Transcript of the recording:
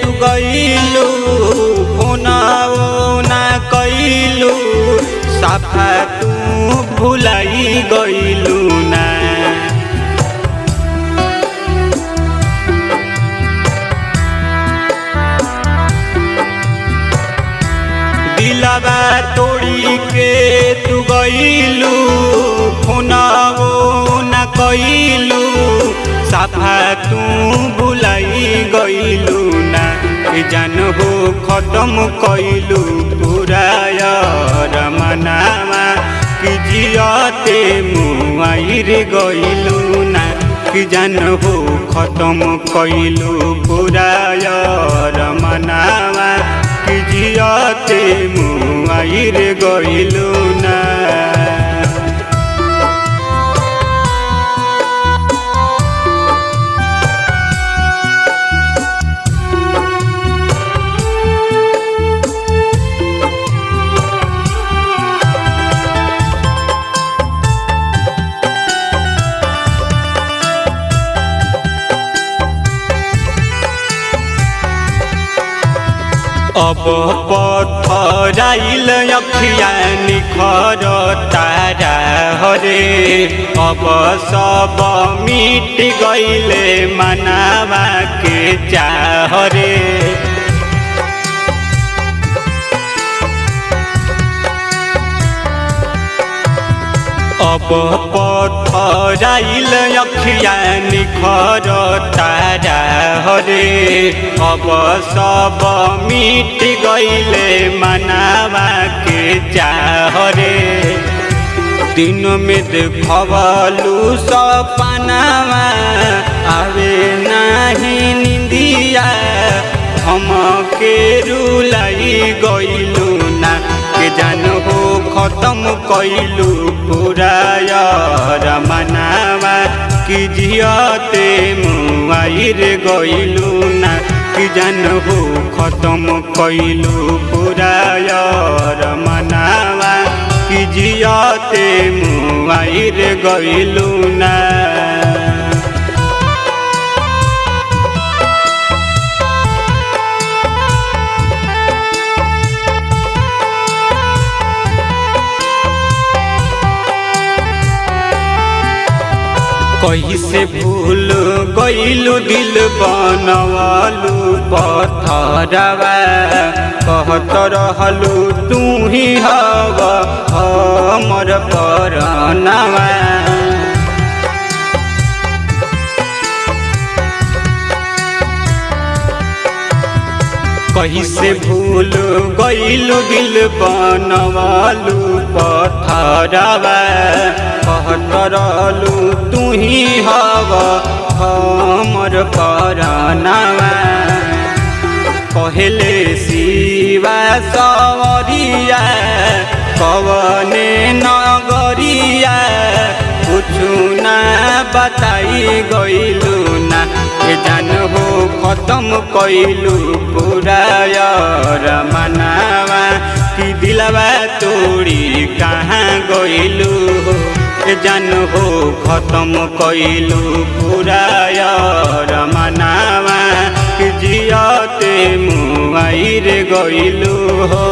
तू गइलू फोनाओ ना कइलू साफा तू भुलाई गइलू ना। दिलवा तोड़ी के तू गइलू फोनाओ ना कइलू साफा तू भुलाई गइलू ना। जान हो खत्म कइलू पूरा रमनावा कि जियते मुआइर गइलू ना। कि जान हो खत्म कइलू पूरा रमनावा कि जियते मुआइर गइलू ना। अब पथराइल अखिया निखर तारा हरे अब सब मिट गइले मनावा के चाह रे। अब पथराइल अखिया निखर तारा हरे अब सब मिट गइले मनावा के चाह रे। दिन में देखवलू सपनावा आवे नाही निंदिया हमके रुलाई गइलू ना। के जान हो खत्म कइलू पूरा रमनावा कि जियते मुआइर गइलू ना। कि जान हो खत्म कइलू पूरा रमनावा कि जियते मुआइर गइलू ना। कैसे भूल गइलू दिल बनवालू पथरवा कहत रहलू तू ही हवा हमर परनवा। कैसे भूल गइलू दिल बनवालू पथरवा कहत रहलू तू ही हवा हमर परनवा। कहले शिवा सवरिया कवने नगरिया कुछु ना बताई गइलू ना। जान हो खत्म कइलू पूरा रमनावा कि दिलवा तोड़ी कहाँ गइलू। जान हो खत्म कइलू पूरा रमनावा कि जियते मुआइर गइलू हो।